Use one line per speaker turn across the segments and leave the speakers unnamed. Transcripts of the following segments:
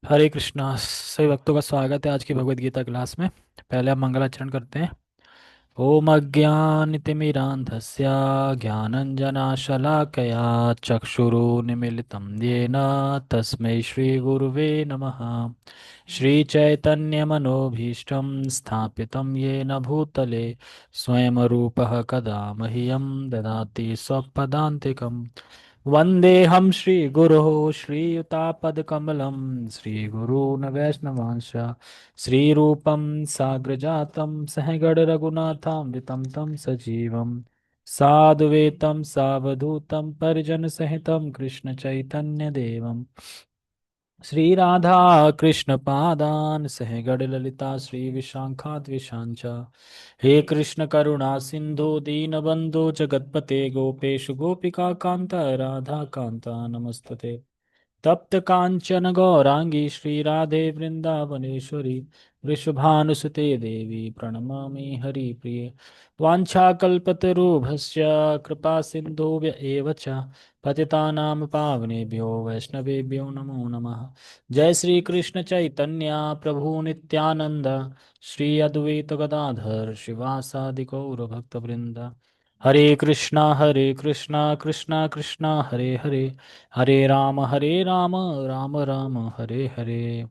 हरे कृष्णा। सभी भक्तों का स्वागत है आज की भगवत गीता क्लास में। पहले हम मंगलाचरण करते हैं। ओम अज्ञानतिमिरान्धस्य ज्ञानञ्जनशलाकया चक्षुरुन्मीलितं येन तस्मै श्रीगुरुवे नमः। श्रीचैतन्यमनोभीष्टं स्थापितं येन भूतले स्वयं रूपः कदा मह्यं ददाति स्वपदान्तिकम्। वन्देऽहं श्रीगुरोः श्रीयुतापदकमलं श्रीगुरून् वैष्णवांश श्रीरूपं साग्रजातं सहगणरघुनाथामृतं तं सजीवं साद्वैतं सावधूतं परिजनसहितं कृष्णचैतन्यदेवं श्रीराधा कृष्णपादान् सहगणललिता श्रीविशाखाद्विषाञ्च। हे कृष्ण करुणा सिंधु दीनबंधु जगतपते गोपेश गोपिका कांत राधा कांता नमस्तते। तप्त कांचन गौरांगी श्री राधे वृंदावनेश्वरी वृषभानुसुते देवी प्रणमामि हरिप्रिये। वाञ्छाकल्पतरुभ्यश्च कृपा सिन्धुभ्य एव च पतितानां पावनेभ्यो वैष्णवेभ्यो नमो नमः। जय श्री कृष्ण चैतन्य प्रभु नित्यानंद श्री अद्वैत गदाधर शिवासादि गौर भक्तवृंद। हरे कृष्णा कृष्णा कृष्णा हरे हरे हरे राम राम राम हरे हरे।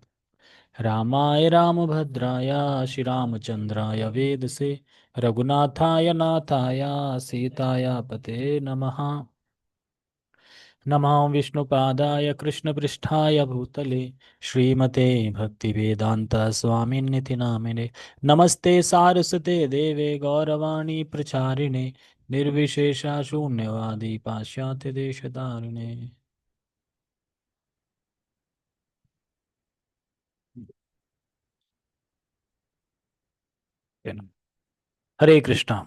रामाय रामभद्राय श्री रामचंद्राय वेदसे रघुनाथाय नाथाय सीताय पते नमः। नमः विष्णुपादाय कृष्णपृष्ठाय भूतले श्रीमते भक्तिवेदांत स्वामिन्निति नामिने। नमस्ते सारस्वते देवे गौरवाणी प्रचारिणे निर्विशेषा शून्यवादी पाश्चात्य देशतारिणे। हरे कृष्णा।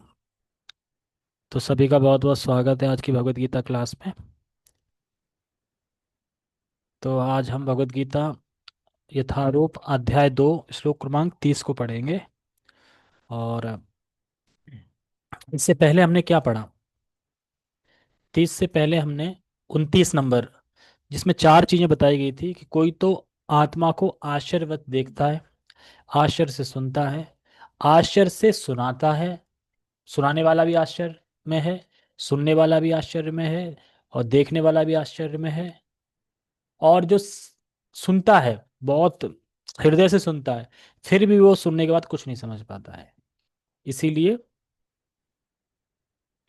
तो सभी का बहुत बहुत स्वागत है आज की भगवत गीता क्लास में। तो आज हम भगवत गीता यथारूप अध्याय 2 श्लोक क्रमांक 30 को पढ़ेंगे। और इससे पहले हमने क्या पढ़ा? 30 से पहले हमने 29 नंबर, जिसमें चार चीजें बताई गई थी कि कोई तो आत्मा को आश्चर्यवत देखता है, आश्चर्य से सुनता है, आश्चर्य से सुनाता है, सुनाने वाला भी आश्चर्य में है, सुनने वाला भी आश्चर्य में है, और देखने वाला भी आश्चर्य में है। और जो सुनता है, बहुत हृदय से सुनता है, फिर भी वो सुनने के बाद कुछ नहीं समझ पाता है। इसीलिए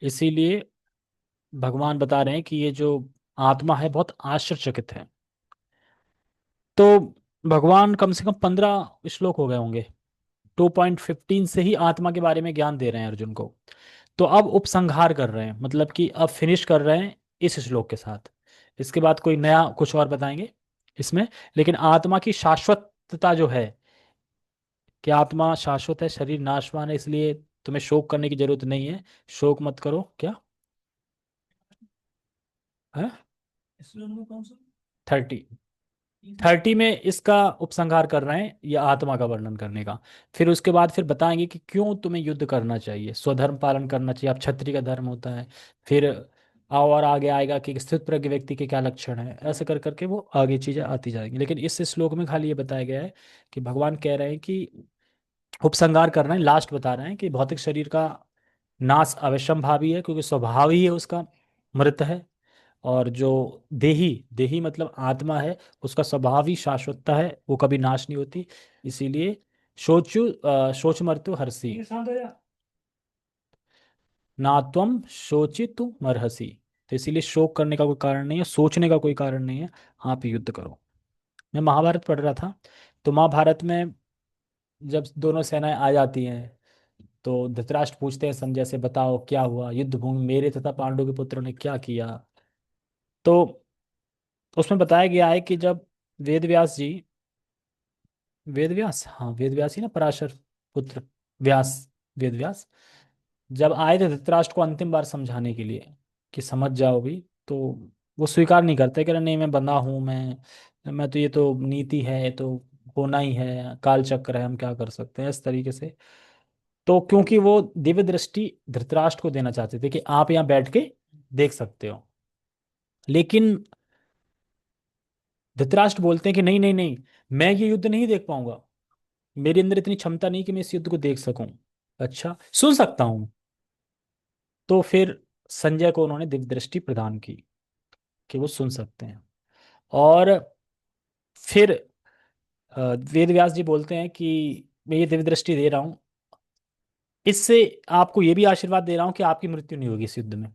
इसीलिए भगवान बता रहे हैं कि ये जो आत्मा है बहुत आश्चर्यचकित है। तो भगवान कम से कम 15 श्लोक हो गए होंगे, 2.15 से ही आत्मा के बारे में ज्ञान दे रहे हैं अर्जुन को। तो अब उपसंहार कर रहे हैं, मतलब कि अब फिनिश कर रहे हैं इस श्लोक के साथ। इसके बाद कोई नया कुछ और बताएंगे इसमें। लेकिन आत्मा की शाश्वतता जो है, कि आत्मा शाश्वत है, शरीर नाशवान है, इसलिए तुम्हें शोक करने की जरूरत नहीं है। शोक मत करो। क्या है? 30, 30 में इसका उपसंहार कर रहे हैं, ये आत्मा का वर्णन करने का। फिर उसके बाद फिर बताएंगे कि क्यों तुम्हें युद्ध करना चाहिए, स्वधर्म पालन करना चाहिए, अब क्षत्रिय का धर्म होता है। फिर आओ, और आगे आएगा कि स्थित प्रज्ञ व्यक्ति के क्या लक्षण है, ऐसे कर करके वो आगे चीजें आती जाएंगी। लेकिन इस श्लोक में खाली ये बताया गया है कि भगवान कह रहे हैं कि उपसंहार कर रहे हैं, लास्ट बता रहे हैं कि भौतिक शरीर का नाश अवश्यंभावी है, क्योंकि स्वभाव ही है उसका, मृत है। और जो देही देही मतलब आत्मा है, उसका स्वभाव ही शाश्वतता है, वो कभी नाश नहीं होती। इसीलिए शोच मर्त्यु हर्षि ना त्वम शोचितु मरहसी। तो इसीलिए शोक करने का कोई कारण नहीं है, सोचने का कोई कारण नहीं है। आप युद्ध करो। मैं महाभारत पढ़ रहा था, तो महाभारत में जब दोनों सेनाएं आ जाती हैं, तो धृतराष्ट्र पूछते हैं संजय से, बताओ क्या हुआ, युद्ध भूमि मेरे तथा पांडु के पुत्रों ने क्या किया। तो उसमें बताया गया है कि जब वेद व्यास जी, वेद व्यास, हाँ वेद व्यास ही ना, पराशर पुत्र व्यास, वेद व्यास जब आए थे धृतराष्ट्र को अंतिम बार समझाने के लिए कि समझ जाओ भी, तो वो स्वीकार नहीं करते, कह रहे नहीं मैं बंधा हूँ, मैं तो, ये तो नीति है, ये तो होना ही है, काल चक्र है, हम क्या कर सकते हैं, इस तरीके से। तो क्योंकि वो दिव्य दृष्टि धृतराष्ट्र को देना चाहते थे कि आप यहाँ बैठ के देख सकते हो। लेकिन धृतराष्ट्र बोलते हैं कि नहीं नहीं नहीं, मैं ये युद्ध नहीं देख पाऊंगा, मेरे अंदर इतनी क्षमता नहीं कि मैं इस युद्ध को देख सकूं। अच्छा, सुन सकता हूं। तो फिर संजय को उन्होंने दिव्य दृष्टि प्रदान की कि वो सुन सकते हैं। और फिर वेद व्यास जी बोलते हैं कि मैं ये दिव्य दृष्टि दे रहा हूँ, इससे आपको ये भी आशीर्वाद दे रहा हूँ कि आपकी मृत्यु नहीं होगी इस युद्ध में।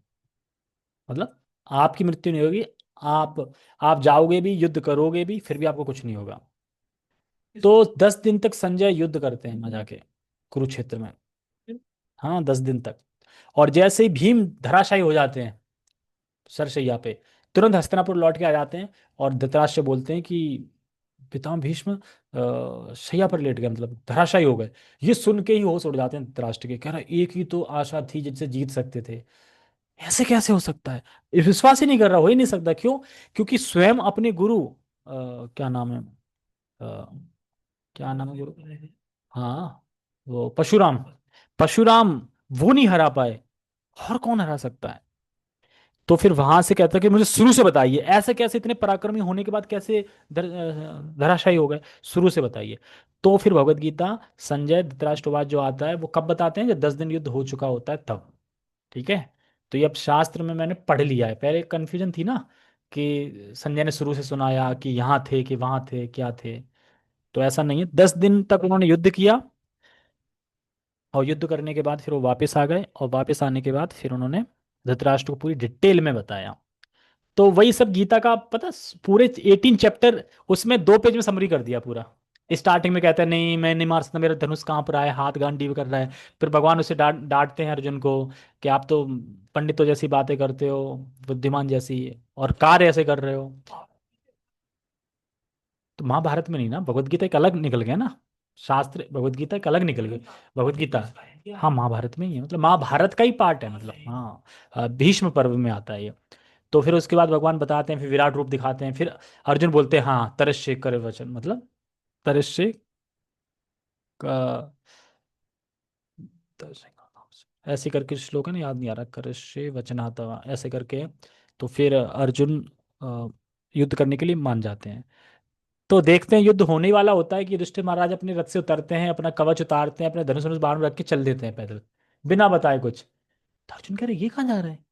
मतलब आपकी मृत्यु नहीं होगी, आप आप जाओगे भी, युद्ध करोगे भी, फिर भी आपको कुछ नहीं होगा। तो 10 दिन तक संजय युद्ध करते हैं वहां जाके कुरुक्षेत्र में। हाँ, 10 दिन तक। और जैसे ही भीम धराशायी हो जाते हैं सरसैया पे, तुरंत हस्तिनापुर लौट के आ जाते हैं। और धृतराष्ट्र से बोलते हैं कि पितामह भीष्म शैया पर लेट गए, मतलब धराशायी हो गए। ये सुन के ही होश उड़ जाते हैं धृतराष्ट्र के, कह रहा एक ही तो आशा थी जिससे जीत सकते थे, ऐसे कैसे हो सकता है। ये विश्वास ही नहीं कर रहा, हो ही नहीं सकता। क्यों? क्योंकि स्वयं अपने गुरु क्या नाम है, क्या नाम है गुरु, हाँ, वो परशुराम, परशुराम, वो नहीं हरा पाए, और कौन हरा सकता है। तो फिर वहां से कहता है कि मुझे शुरू से बताइए, ऐसे कैसे इतने पराक्रमी होने के बाद कैसे धराशायी हो गए, शुरू से बताइए। तो फिर भगवत गीता संजय धृतराष्ट्रवाद जो आता है वो कब बताते हैं, जब 10 दिन युद्ध हो चुका होता है तब। ठीक है। तो ये अब शास्त्र में मैंने पढ़ लिया है, पहले कंफ्यूजन थी ना कि संजय ने शुरू से सुनाया कि यहाँ थे कि वहां थे क्या थे। तो ऐसा नहीं है, 10 दिन तक उन्होंने युद्ध किया। और युद्ध करने के बाद फिर वो वापस आ गए, और वापस आने के बाद फिर उन्होंने धृतराष्ट्र को पूरी डिटेल में बताया। तो वही सब गीता का पता, पूरे 18 चैप्टर, उसमें 2 पेज में समरी कर दिया पूरा। स्टार्टिंग में कहता है नहीं मैं नहीं मार सकता, मेरा धनुष कांप रहा है, हाथ गांडीव कर रहा है। फिर भगवान उसे डांटते हैं अर्जुन को कि आप तो पंडितों जैसी बातें करते हो, बुद्धिमान जैसी, और कार्य ऐसे कर रहे हो। तो महाभारत में नहीं ना, भगवत गीता एक अलग निकल गया ना, शास्त्र भगवत गीता एक अलग निकल गई। भगवत गीता, हाँ, महाभारत में ही है, मतलब महाभारत का ही पार्ट है, मतलब हाँ, भीष्म पर्व में आता है ये। तो फिर उसके बाद भगवान बताते हैं, फिर विराट रूप दिखाते हैं, फिर अर्जुन बोलते हैं हाँ तरस्ये कर वचन, मतलब तरस्ये का, तरस्ये का ऐसे करके श्लोक है ना, याद नहीं आ रहा, करस्ये वचनातवा ऐसे करके। तो फिर अर्जुन अ, युद्ध करने के लिए मान जाते हैं। तो देखते हैं युद्ध होने ही वाला होता है कि युधिष्ठिर महाराज अपने रथ से उतरते हैं, अपना कवच उतारते हैं, अपने धनुष धनुष बाण रख के चल देते हैं पैदल, बिना बताए कुछ। तो अर्जुन कह रहे ये कहाँ जा रहे हैं,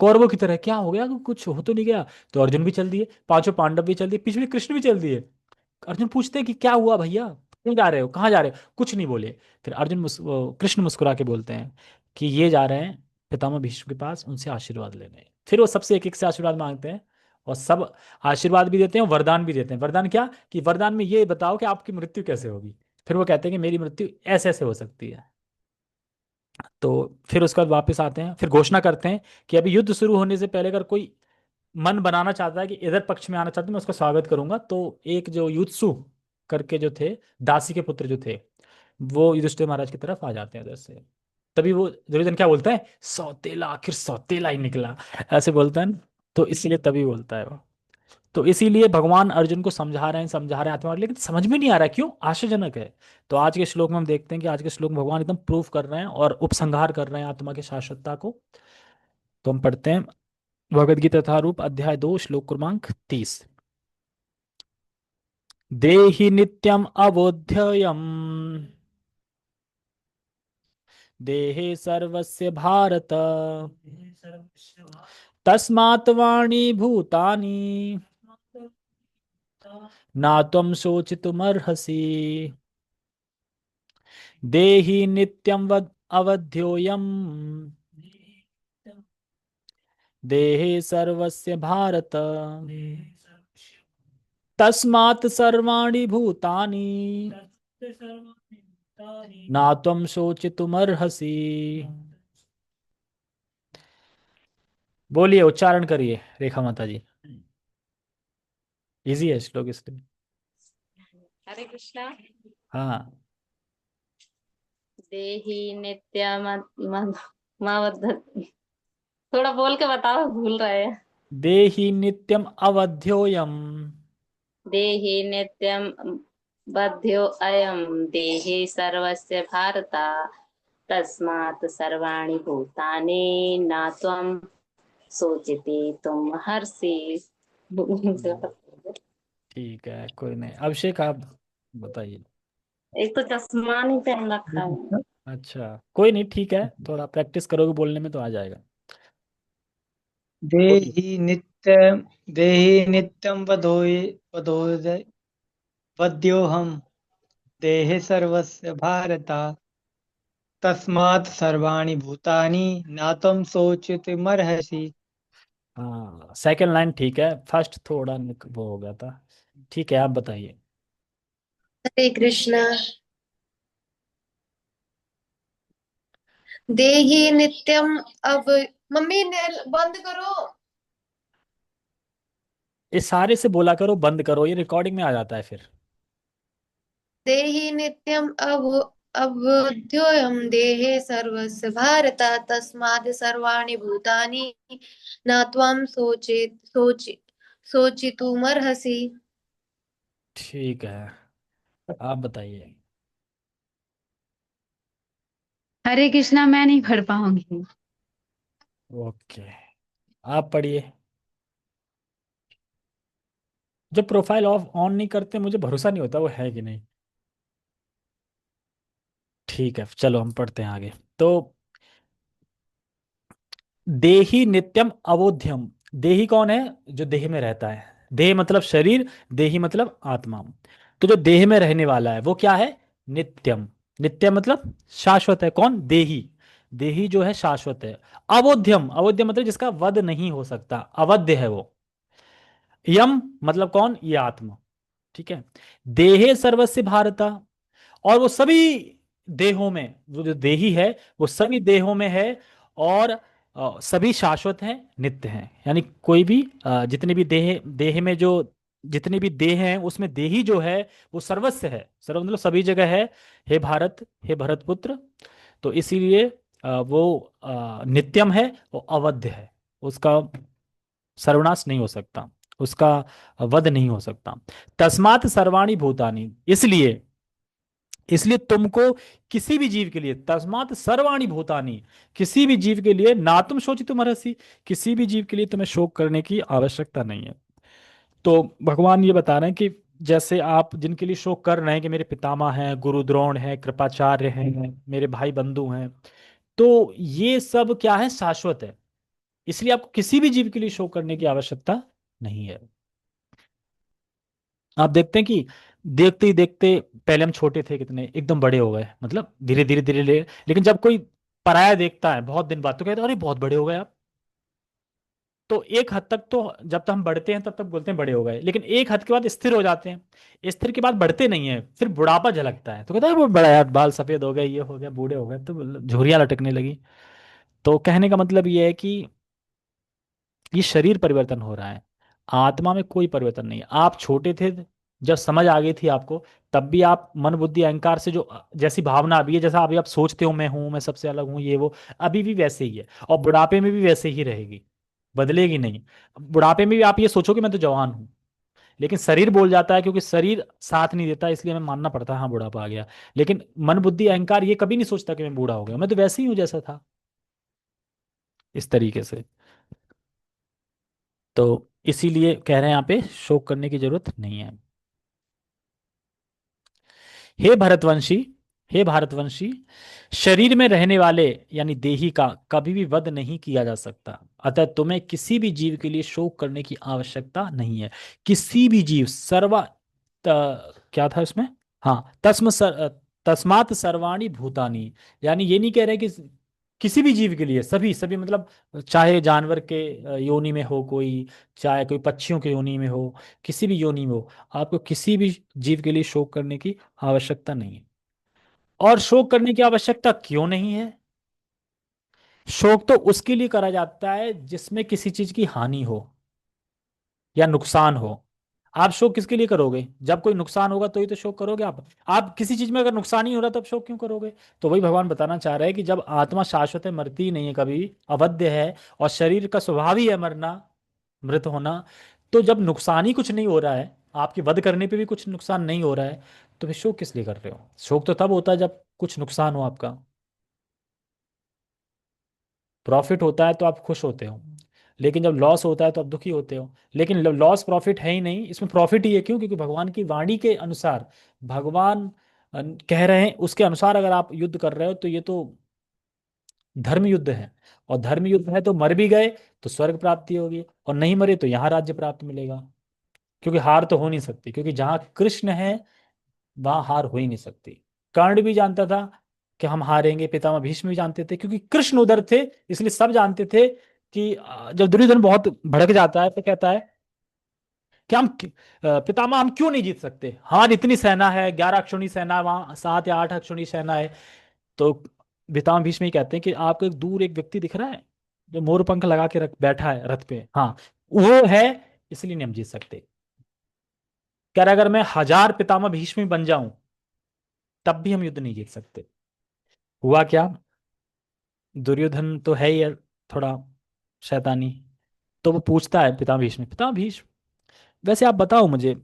कौरवों की तरह, क्या हो गया, कुछ हो तो नहीं गया। तो अर्जुन भी चल दिए, पांचों पांडव भी चल दिए, पिछले कृष्ण भी चल दिए। अर्जुन पूछते हैं कि क्या हुआ भैया, क्यों जा रहे हो, कहाँ जा रहे हो, कुछ नहीं बोले। फिर कृष्ण मुस्कुरा के बोलते हैं कि ये जा रहे हैं पितामह भीष्म के पास, उनसे आशीर्वाद लेने। फिर वो सबसे एक एक से आशीर्वाद मांगते हैं, और सब आशीर्वाद भी देते हैं और वरदान भी देते हैं। वरदान क्या, कि वरदान में ये बताओ कि आपकी मृत्यु कैसे होगी। फिर वो कहते हैं कि मेरी मृत्यु ऐसे ऐसे हो सकती है। तो फिर उसके बाद वापस आते हैं, फिर घोषणा करते हैं कि अभी युद्ध शुरू होने से पहले अगर कोई मन बनाना चाहता है कि इधर पक्ष में आना चाहता है, मैं उसका स्वागत करूंगा। तो एक जो युत्सु करके जो थे, दासी के पुत्र जो थे, वो युधिष्ठिर महाराज की तरफ आ जाते हैं उधर से। तभी वो दुर्योधन क्या बोलता है, सौतेला, आखिर सौतेला ही निकला, ऐसे बोलता है ना। तो इसलिए तभी बोलता है वो। तो इसीलिए भगवान अर्जुन को समझा रहे हैं आत्मा, लेकिन समझ में नहीं आ रहा है, क्यों, आश्चर्यजनक है। तो आज के श्लोक में हम देखते हैं कि आज के श्लोक में भगवान एकदम प्रूफ कर रहे हैं और उपसंहार कर रहे हैं आत्मा की शाश्वतता को। तो हम पढ़ते हैं भगवद गीता यथारूप अध्याय 2 श्लोक क्रमांक 30। देहि नित्यम अबोध्ययम् देहे सर्वस्य भारत तस्मात् वाणी भूतानि ना त्वं शोचितुमर्हसि। देहि नित्यं वद अवध्योऽयम् देहे सर्वस्य भारत तस्मात् सर्वाणि भूतानि ना त्वं शोचितुमर्हसि। बोलिए, उच्चारण करिए रेखा माता जी। इजी है श्लोक इसलिए।
हरे कृष्णा।
हाँ।
देहि थोड़ा बोल के बताओ, भूल रहे हैं।
देहि नित्यम अवध्योयम
देहि नित्यं बध्यो अयं देहि सर्वस्य भारता तस्मात् सर्वाणि भूतानि न त्वं शोचति तुम हर्षि।
ठीक है, कोई नहीं। अभिषेक आप बताइए।
एक तो चश्मा नहीं पहन रखा है।
अच्छा, कोई नहीं, ठीक है, थोड़ा प्रैक्टिस करोगे बोलने में तो आ जाएगा। बोलिए।
देहि नित्यं देहि नित्यं वद्योऽहं देहे सर्वस्य भारत तस्मात् सर्वाणि भूतानि न त्वं शोचितुमर्हसि।
हाँ, सेकंड लाइन ठीक है, फर्स्ट थोड़ा वो हो गया था। ठीक है, आप बताइए।
हरे कृष्णा। देहि नित्यम। अब मम्मी ने बंद करो।
इस सारे से बोला करो बंद करो, ये रिकॉर्डिंग में आ जाता है फिर।
देहि नित्यम अवध्योऽयं देहे सर्वस्य भारत तस्माद् सर्वाणि भूतानि न त्वं शोचितुमर्हसि।
ठीक है, आप बताइए।
हरे कृष्णा, मैं नहीं पढ़ पाऊंगी।
ओके, आप पढ़िए। जो प्रोफाइल ऑफ ऑन नहीं करते मुझे भरोसा नहीं होता वो है कि नहीं। ठीक है, चलो हम पढ़ते हैं आगे। तो देही नित्यम अवोध्यम। देही कौन है? जो देह में रहता है। देह मतलब शरीर, देही मतलब आत्मा। तो जो देह में रहने वाला है वो क्या है? नित्यम। नित्यम मतलब शाश्वत है। कौन? देही। देही जो है शाश्वत है। अवोध्यम, अवोध्यम मतलब जिसका वध नहीं हो सकता, अवध्य है वो। यम मतलब कौन? ये आत्मा। ठीक है। देहे सर्वस्य भारता, और वो सभी देहों में, वो जो देही है वो सभी देहों में है। और सभी शाश्वत हैं, नित्य हैं। यानी कोई भी जितने भी देह देह में जो जितने भी देह हैं उसमें देही जो है वो सर्वस्व है। सर्व मतलब सभी जगह है। हे भारत, हे भरत पुत्र। तो इसीलिए वो नित्यम है, वो अवध्य है। उसका सर्वनाश नहीं हो सकता, उसका वध नहीं हो सकता। तस्मात् सर्वाणि भूतानि, इसलिए, इसलिए तुमको किसी भी जीव के लिए, तस्मात् सर्वाणि भूतानि, किसी भी जीव के लिए, ना तुम शोचितुम अर्हसि, किसी भी जीव के लिए तुम्हें शोक करने की आवश्यकता नहीं है। तो भगवान ये बता रहे हैं कि जैसे आप जिनके लिए शोक कर रहे हैं कि मेरे पितामह हैं, गुरु द्रोण हैं, कृपाचार्य हैं, मेरे भाई बंधु हैं, तो ये सब क्या है? शाश्वत है। इसलिए आपको किसी भी जीव के लिए शोक करने की आवश्यकता नहीं है। आप देखते हैं कि देखते ही देखते, पहले हम छोटे थे कितने, एकदम बड़े हो गए, मतलब धीरे धीरे धीरे लेकिन जब कोई पराया देखता है बहुत दिन बाद तो कहता है अरे बहुत बड़े हो गए आप। तो एक हद तक तो जब तक हम बढ़ते हैं तब तक बोलते हैं बड़े हो गए, लेकिन एक हद के बाद स्थिर हो जाते हैं। स्थिर के बाद बढ़ते नहीं है, फिर बुढ़ापा झलकता है तो कहता है वो बड़ा यार, बाल सफेद हो गए, ये हो गया, बूढ़े हो गए, तो झुर्रियां लटकने लगी। तो कहने का मतलब ये है कि ये शरीर परिवर्तन हो रहा है, आत्मा में कोई परिवर्तन नहीं है। आप छोटे थे, जब समझ आ गई थी आपको, तब भी आप मन बुद्धि अहंकार से जो जैसी भावना अभी है, जैसा अभी आप सोचते हो मैं हूं, मैं सबसे अलग हूं, ये वो, अभी भी वैसे ही है। और बुढ़ापे में भी वैसे ही रहेगी, बदलेगी नहीं। बुढ़ापे में भी आप ये सोचोगे मैं तो जवान हूं, लेकिन शरीर बोल जाता है, क्योंकि शरीर साथ नहीं देता, इसलिए हमें मानना पड़ता है हाँ बुढ़ापा आ गया। लेकिन मन बुद्धि अहंकार ये कभी नहीं सोचता कि मैं बूढ़ा हो गया, मैं तो वैसे ही हूं जैसा था। इस तरीके से। तो इसीलिए कह रहे हैं यहाँ पे शोक करने की जरूरत नहीं है। हे भरतवंशी, हे भारतवंशी, शरीर में रहने वाले यानी देही का कभी भी वध नहीं किया जा सकता, अतः तुम्हें किसी भी जीव के लिए शोक करने की आवश्यकता नहीं है। किसी भी जीव, क्या था इसमें? हाँ, तस्मात् सर्वाणि भूतानि, यानी ये नहीं कह रहे कि किसी भी जीव के लिए, सभी सभी मतलब चाहे जानवर के योनि में हो कोई, चाहे कोई पक्षियों के योनि में हो, किसी भी योनि में हो, आपको किसी भी जीव के लिए शोक करने की आवश्यकता नहीं है। और शोक करने की आवश्यकता क्यों नहीं है? शोक तो उसके लिए करा जाता है जिसमें किसी चीज की हानि हो या नुकसान हो। आप शोक किसके लिए करोगे? जब कोई नुकसान होगा तो ही तो शोक करोगे आप किसी चीज में अगर नुकसान ही हो रहा तब शोक क्यों करोगे? तो वही भगवान बताना चाह रहे हैं कि जब आत्मा शाश्वत है, मरती ही नहीं है कभी, अवध्य है, और शरीर का स्वभाव ही है मरना, मृत होना, तो जब नुकसान ही कुछ नहीं हो रहा है, आपके वध करने पे भी कुछ नुकसान नहीं हो रहा है, तो फिर शोक किस लिए कर रहे हो? शोक तो तब होता है जब कुछ नुकसान हो आपका। प्रॉफिट होता है तो आप खुश होते हो, लेकिन जब लॉस होता है तो आप दुखी होते हो। लेकिन लॉस प्रॉफिट है ही नहीं, इसमें प्रॉफिट ही है। क्यों? क्योंकि भगवान की वाणी के अनुसार, भगवान कह रहे हैं उसके अनुसार अगर आप युद्ध कर रहे हो तो ये तो धर्म युद्ध है। और धर्म युद्ध है तो मर भी गए तो स्वर्ग प्राप्ति होगी, और नहीं मरे तो यहाँ राज्य प्राप्त मिलेगा। क्योंकि हार तो हो नहीं सकती, क्योंकि जहां कृष्ण है वहां हार हो ही नहीं सकती। कर्ण भी जानता था कि हम हारेंगे, पितामह भीष्म भी जानते थे, क्योंकि कृष्ण उधर थे। इसलिए सब जानते थे कि जब दुर्योधन बहुत भड़क जाता है तो कहता है कि पितामह हम क्यों नहीं जीत सकते, हमारी इतनी सेना है, 11 अक्षौणी सेना, वहां 7 या 8 अक्षौणी सेना है। तो पितामह भीष्म ही कहते हैं कि आपको एक दूर एक व्यक्ति दिख रहा है जो मोर पंख लगा के रख बैठा है रथ पे, हाँ वो है, इसलिए नहीं हम जीत सकते। कह रहा अगर मैं 1000 पितामह भीष्म बन जाऊं तब भी हम युद्ध नहीं जीत सकते। हुआ क्या, दुर्योधन तो है ही थोड़ा शैतानी। तो वो पूछता है पितामह भीष्म, पितामह भीष्म वैसे आप बताओ मुझे,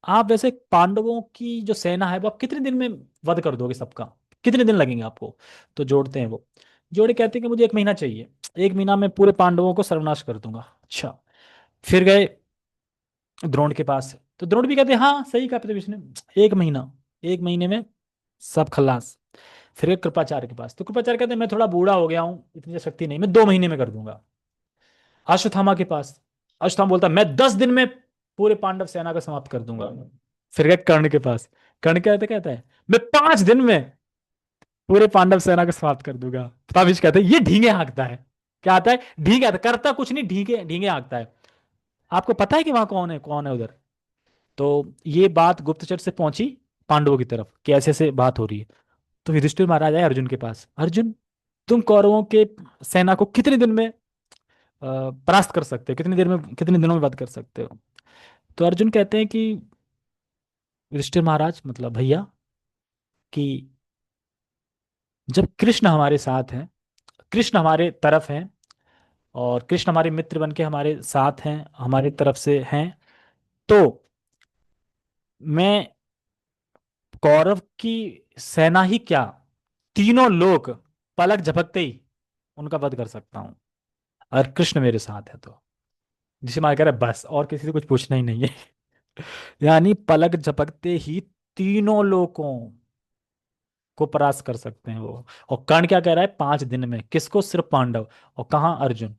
आप वैसे पांडवों की जो सेना है वो आप कितने दिन में वध कर दोगे सबका, कितने दिन लगेंगे आपको? तो जोड़ते हैं वो, जोड़े कहते हैं कि मुझे 1 महीना चाहिए, 1 महीना में पूरे पांडवों को सर्वनाश कर दूंगा। अच्छा। फिर गए द्रोण के पास, तो द्रोण भी कहते हैं हाँ सही कहा पिता भीष्म ने, 1 महीना, 1 महीने में सब खल्लास। फिर गए कृपाचार्य के पास, तो कृपाचार्य कहते हैं मैं थोड़ा बूढ़ा हो गया हूँ, इतनी शक्ति नहीं, मैं 2 महीने में कर दूंगा। अश्वत्थामा के पास, अश्वत्थामा बोलता मैं 10 दिन में पूरे पांडव सेना को समाप्त कर दूंगा। फिर गए कर्ण के पास, कर्ण कहते कहता है मैं 5 दिन में पूरे पांडव सेना को समाप्त कर दूंगा। तभी कहते हैं ये ढींगे हाँकता है। क्या आता है? ढींगे आता है, करता कुछ नहीं, ढींगे ढींगे हाँकता है। आपको पता है कि वहां कौन है, कौन है उधर? तो ये बात गुप्तचर से पहुंची पांडवों की तरफ कि ऐसे ऐसे बात हो रही है। तो युधिष्ठिर महाराज आए अर्जुन के पास, अर्जुन तुम कौरवों के सेना को कितने दिन में परास्त कर सकते हो, कितनी देर में, कितने दिनों में वध कर सकते हो? तो अर्जुन कहते हैं कि युधिष्ठिर महाराज मतलब भैया, कि जब कृष्ण हमारे साथ हैं, कृष्ण हमारे तरफ हैं, और कृष्ण हमारे मित्र बन के हमारे साथ हैं, हमारी तरफ से हैं, तो मैं कौरव की सेना ही क्या, तीनों लोग पलक झपकते ही उनका वध कर सकता हूं, और कृष्ण मेरे साथ है तो। जिसे मैं कह रहा है बस और किसी से कुछ पूछना ही नहीं है। यानी पलक झपकते ही तीनों लोगों को परास्त कर सकते हैं वो। और कर्ण क्या कह रहा है, 5 दिन में, किसको? सिर्फ पांडव। और कहाँ? अर्जुन।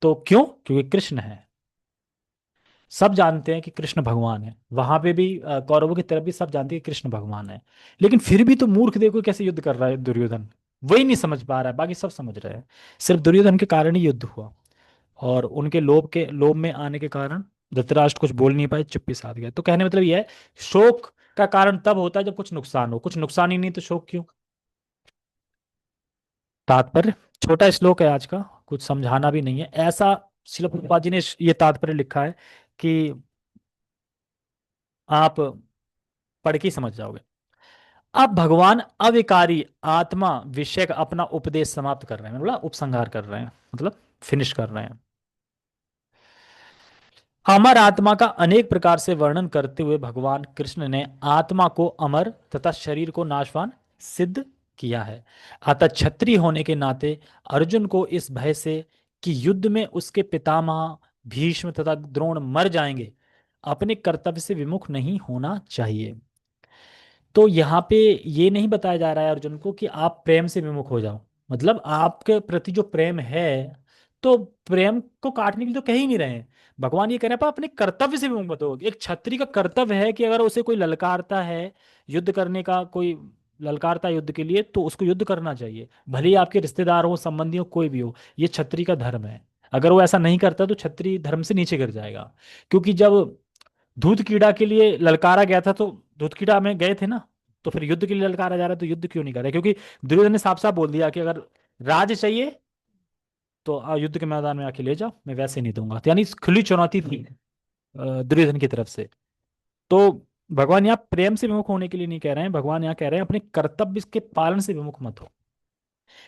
तो क्यों? क्योंकि कृष्ण है। सब जानते हैं कि कृष्ण भगवान है, वहां पे भी कौरवों की तरफ भी सब जानते हैं कि कृष्ण भगवान है। लेकिन फिर भी तो मूर्ख देखो कैसे युद्ध कर रहा है दुर्योधन, वही नहीं समझ पा रहा है, बाकी सब समझ रहे हैं। सिर्फ दुर्योधन के कारण ही युद्ध हुआ, और उनके लोभ में आने के कारण धृतराष्ट्र कुछ बोल नहीं पाए, चुप्पी साध गए। तो कहने मतलब यह है, शोक का कारण तब होता है जब कुछ नुकसान हो, कुछ नुकसान ही नहीं तो शोक क्यों? तात्पर्य, छोटा श्लोक है आज का, कुछ समझाना भी नहीं है ऐसा। शिल प्रभुपाद जी ने ये तात्पर्य लिखा है कि आप पढ़ के ही समझ जाओगे। अब भगवान अविकारी आत्मा विषय का अपना उपदेश समाप्त कर रहे हैं, मतलब उपसंहार कर रहे हैं, मतलब फिनिश कर रहे हैं। अमर आत्मा का अनेक प्रकार से वर्णन करते हुए भगवान कृष्ण ने आत्मा को अमर तथा शरीर को नाशवान सिद्ध किया है। अतः क्षत्रिय होने के नाते अर्जुन को इस भय से कि युद्ध में उसके पितामह भीष्म तथा द्रोण मर जाएंगे, अपने कर्तव्य से विमुख नहीं होना चाहिए। तो यहाँ पे ये नहीं बताया जा रहा है अर्जुन को कि आप प्रेम से विमुख हो जाओ, मतलब आपके प्रति जो प्रेम है, तो प्रेम को काटने के लिए तो कह ही नहीं रहे हैं। भगवान ये कह रहे हैं पर अपने कर्तव्य से विमुख मत हो। एक क्षत्रिय का कर्तव्य है कि अगर उसे कोई ललकारता है युद्ध करने का, कोई ललकारता है युद्ध के लिए, तो उसको युद्ध करना चाहिए, भले ही आपके रिश्तेदार हो, संबंधी हो, कोई भी हो। ये क्षत्रिय का धर्म है। अगर वो ऐसा नहीं करता तो क्षत्रिय धर्म से नीचे गिर जाएगा। क्योंकि जब दूध कीड़ा के लिए ललकारा गया था तो दूध कीड़ा में गए थे ना, तो फिर युद्ध के लिए ललकारा जा रहा है तो युद्ध क्यों नहीं कर रहे? क्योंकि दुर्योधन ने साफ साफ बोल दिया कि अगर राज चाहिए तो युद्ध के मैदान में आके ले जाओ, मैं वैसे नहीं दूंगा। तो यानी खुली चुनौती थी दुर्योधन की तरफ से। तो भगवान यहाँ प्रेम से विमुख होने के लिए नहीं कह रहे हैं, भगवान यहाँ कह रहे हैं अपने कर्तव्य के पालन से विमुख मत हो।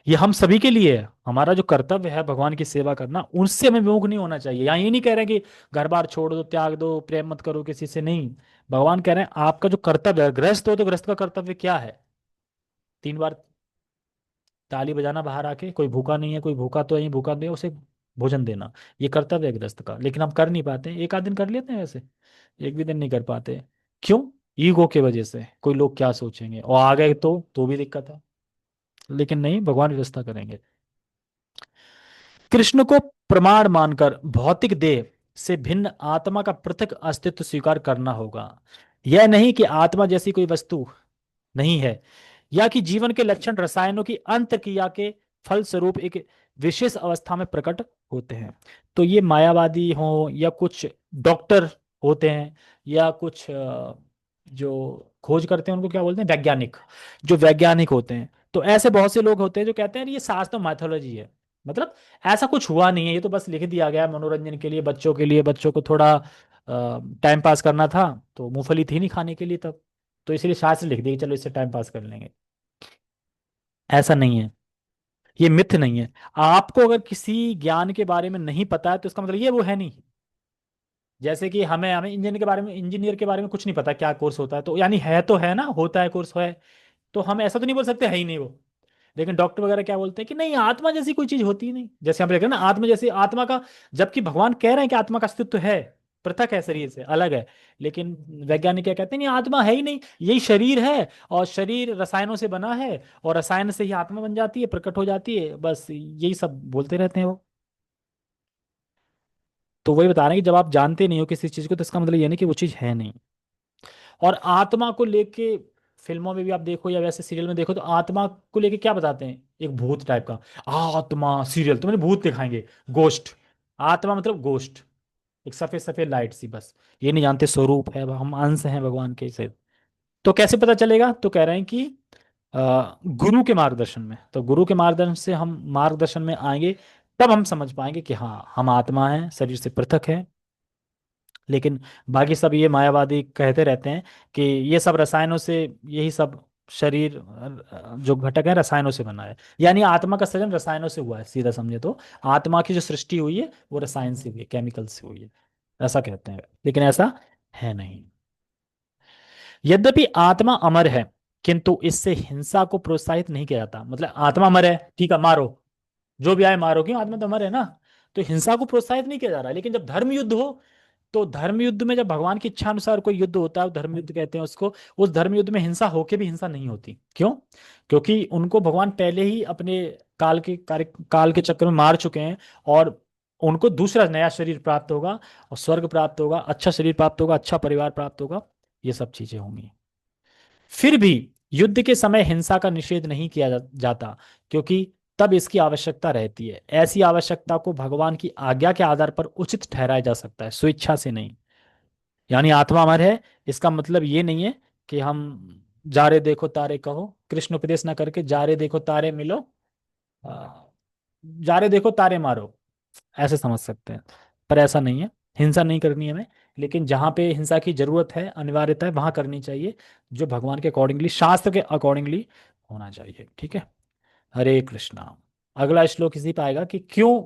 ये हम सभी के लिए है, हमारा जो कर्तव्य है भगवान की सेवा करना, उनसे हमें विमुख नहीं होना चाहिए। यहाँ ये नहीं कह रहे कि घर बार छोड़ दो, त्याग दो, प्रेम मत करो किसी से, नहीं। भगवान कह रहे हैं आपका जो कर्तव्य है, गृहस्थ हो तो गृहस्थ का कर्तव्य क्या है? 3 बार ताली बजाना बाहर आके, कोई भूखा नहीं है, कोई भूखा तो नहीं, भूखा नहीं है, उसे भोजन देना, ये कर्तव्य है गृहस्थ का, लेकिन हम कर नहीं पाते हैं। एक आध दिन कर लेते हैं वैसे, एक भी दिन नहीं कर पाते। क्यों? ईगो के वजह से, कोई लोग क्या सोचेंगे, और आ गए तो भी दिक्कत है। लेकिन नहीं, भगवान व्यवस्था करेंगे। कृष्ण को प्रमाण मानकर भौतिक देह से भिन्न आत्मा का पृथक अस्तित्व स्वीकार करना होगा। यह नहीं कि आत्मा जैसी कोई वस्तु नहीं है, या कि जीवन के लक्षण रसायनों की अंत क्रिया के फलस्वरूप एक विशेष अवस्था में प्रकट होते हैं। तो ये मायावादी हो या कुछ डॉक्टर होते हैं, या कुछ जो खोज करते हैं उनको क्या बोलते हैं, वैज्ञानिक, जो वैज्ञानिक होते हैं, तो ऐसे बहुत से लोग होते हैं जो कहते हैं ये शास्त्र माइथोलॉजी है। मतलब ऐसा कुछ हुआ नहीं है, ये तो बस लिख दिया गया है मनोरंजन के लिए, बच्चों को थोड़ा टाइम पास करना था, तो मूंगफली थी नहीं खाने के लिए तब, तो इसलिए शास्त्र लिख दिया कि चलो इससे टाइम पास कर लेंगे। ऐसा नहीं है, ये मिथ नहीं है। आपको अगर किसी ज्ञान के बारे में नहीं पता है तो इसका मतलब ये वो है नहीं। जैसे कि हमें हमें इंजीनियर के बारे में कुछ नहीं पता क्या कोर्स होता है, तो यानी है तो है ना, होता है कोर्स है, तो हम ऐसा तो नहीं बोल सकते है ही नहीं वो। लेकिन डॉक्टर वगैरह क्या बोलते हैं कि नहीं, आत्मा जैसी कोई चीज होती ही नहीं, जैसे हम देख रहे हैं ना आत्मा जैसी, आत्मा का, जबकि भगवान कह रहे हैं कि आत्मा का अस्तित्व है, पृथक है, शरीर से अलग है। लेकिन वैज्ञानिक क्या कहते हैं, नहीं आत्मा है ही नहीं, यही शरीर है, और शरीर रसायनों से बना है, और रसायन से ही आत्मा बन जाती है, प्रकट हो जाती है, बस यही सब बोलते रहते हैं वो। तो वही बता रहे हैं कि जब आप जानते नहीं हो किसी चीज को, तो इसका मतलब ये नहीं कि वो चीज है नहीं। और आत्मा को लेके फिल्मों में भी आप देखो या वैसे सीरियल में देखो, तो आत्मा को लेके क्या बताते हैं, एक भूत टाइप का। आत्मा सीरियल तो मैंने भूत दिखाएंगे, गोश्त। आत्मा मतलब गोश्त, एक सफेद सफेद लाइट सी, बस। ये नहीं जानते स्वरूप है, हम अंश हैं भगवान के से। तो कैसे पता चलेगा, तो कह रहे हैं कि गुरु के मार्गदर्शन में, तो गुरु के मार्गदर्शन से हम मार्गदर्शन में आएंगे, तब हम समझ पाएंगे कि हाँ हम आत्मा हैं, शरीर से पृथक है। लेकिन बाकी सब ये मायावादी कहते रहते हैं कि ये सब रसायनों से, यही सब शरीर जो घटक है रसायनों से बना है, यानी आत्मा का सृजन रसायनों से हुआ है, सीधा समझे तो आत्मा की जो सृष्टि हुई है वो रसायन से हुई है, केमिकल से हुई है, ऐसा कहते हैं। लेकिन ऐसा है नहीं। यद्यपि आत्मा अमर है, किंतु इससे हिंसा को प्रोत्साहित नहीं किया जाता। मतलब आत्मा अमर है, ठीक है मारो, जो भी आए मारो, क्यों, आत्मा तो अमर है ना। तो हिंसा को प्रोत्साहित नहीं किया जा रहा। लेकिन जब धर्म युद्ध हो, तो धर्म युद्ध में जब भगवान की इच्छा अनुसार कोई युद्ध होता है, धर्म युद्ध कहते हैं उसको, उस धर्म युद्ध में हिंसा होके भी हिंसा नहीं होती। क्यों? क्योंकि उनको भगवान पहले ही अपने काल के चक्कर में मार चुके हैं, और उनको दूसरा नया शरीर प्राप्त होगा, और स्वर्ग प्राप्त होगा, अच्छा शरीर प्राप्त होगा, अच्छा परिवार प्राप्त होगा, ये सब चीजें होंगी। फिर भी युद्ध के समय हिंसा का निषेध नहीं किया जाता, क्योंकि तब इसकी आवश्यकता रहती है। ऐसी आवश्यकता को भगवान की आज्ञा के आधार पर उचित ठहराया जा सकता है, स्वेच्छा से नहीं। यानी आत्मा अमर है, इसका मतलब ये नहीं है कि हम जा रे देखो तारे कहो, कृष्ण उपदेश ना करके जा रे देखो तारे मिलो, आ, जा रे देखो तारे मारो, ऐसे समझ सकते हैं। पर ऐसा नहीं है, हिंसा नहीं करनी है हमें। लेकिन जहां पे हिंसा की जरूरत है, अनिवार्यता है, वहां करनी चाहिए, जो भगवान के अकॉर्डिंगली, शास्त्र के अकॉर्डिंगली होना चाहिए। ठीक है। हरे कृष्णा। अगला श्लोक इसी पे आएगा कि क्यों,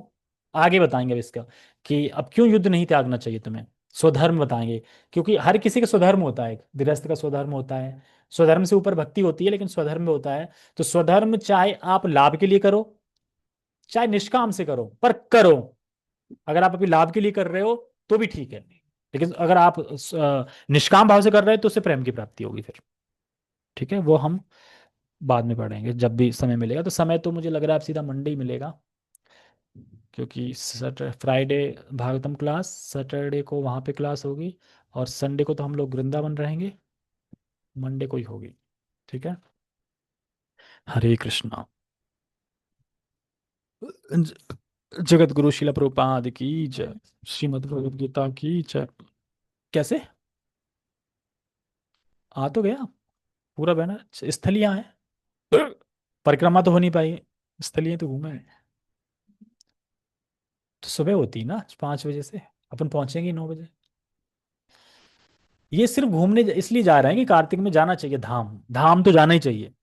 आगे बताएंगे अब इसका, कि अब क्यों युद्ध नहीं त्यागना चाहिए तुम्हें, स्वधर्म बताएंगे। क्योंकि हर किसी का स्वधर्म होता है, एक गृहस्थ का स्वधर्म होता है, स्वधर्म से ऊपर भक्ति होती है, लेकिन स्वधर्म भी होता है। तो स्वधर्म चाहे आप लाभ के लिए करो, चाहे निष्काम से करो, पर करो। अगर आप अभी लाभ के लिए कर रहे हो तो भी ठीक है, लेकिन अगर आप निष्काम भाव से कर रहे हो तो उससे प्रेम की प्राप्ति होगी फिर। ठीक है, वो हम बाद में पढ़ेंगे जब भी समय मिलेगा। तो समय तो मुझे लग रहा है अब सीधा मंडे ही मिलेगा, क्योंकि फ्राइडे भागवतम क्लास, सैटरडे को वहाँ पे क्लास होगी, और संडे को तो हम लोग वृंदावन रहेंगे, मंडे को ही होगी। ठीक है। हरे कृष्णा। जगत गुरु शिला प्रभुपाद की जय। श्रीमद् भगवद गीता की जय। कैसे? आ तो गया पूरा बैनर, स्थलियां है, परिक्रमा तो हो नहीं पाई, स्थलियां तो घूमे हैं। तो सुबह होती है ना 5 बजे से, अपन पहुंचेंगे 9 बजे। ये सिर्फ घूमने इसलिए जा रहे हैं कि कार्तिक में जाना चाहिए धाम, धाम तो जाना ही चाहिए।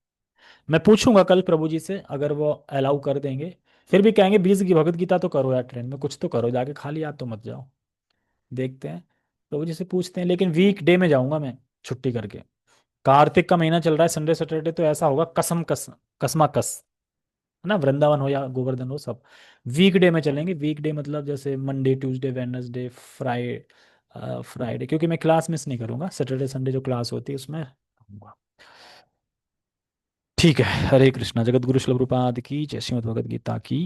मैं पूछूंगा कल प्रभु जी से, अगर वो अलाउ कर देंगे। फिर भी कहेंगे 20 की भगवत गीता तो करो यार, ट्रेन में कुछ तो करो, जाके खाली हाथ तो मत जाओ। देखते हैं, प्रभु जी से पूछते हैं। लेकिन वीक डे में जाऊंगा मैं, छुट्टी करके। कार्तिक का महीना चल रहा है, संडे सैटरडे तो ऐसा होगा कसम कस, कसमा कस। ना, वृंदावन हो या गोवर्धन हो, सब वीकडे में चलेंगे। वीकडे मतलब जैसे मंडे ट्यूसडे वेडनेसडे फ्राइडे, क्योंकि मैं क्लास मिस नहीं करूँगा, सैटरडे संडे जो क्लास होती है उसमें रहूंगा। ठीक है, हरे कृष्णा। जगत गुरु श्री प्रभुपाद की जय, श्रीमद् भगवद गीता की।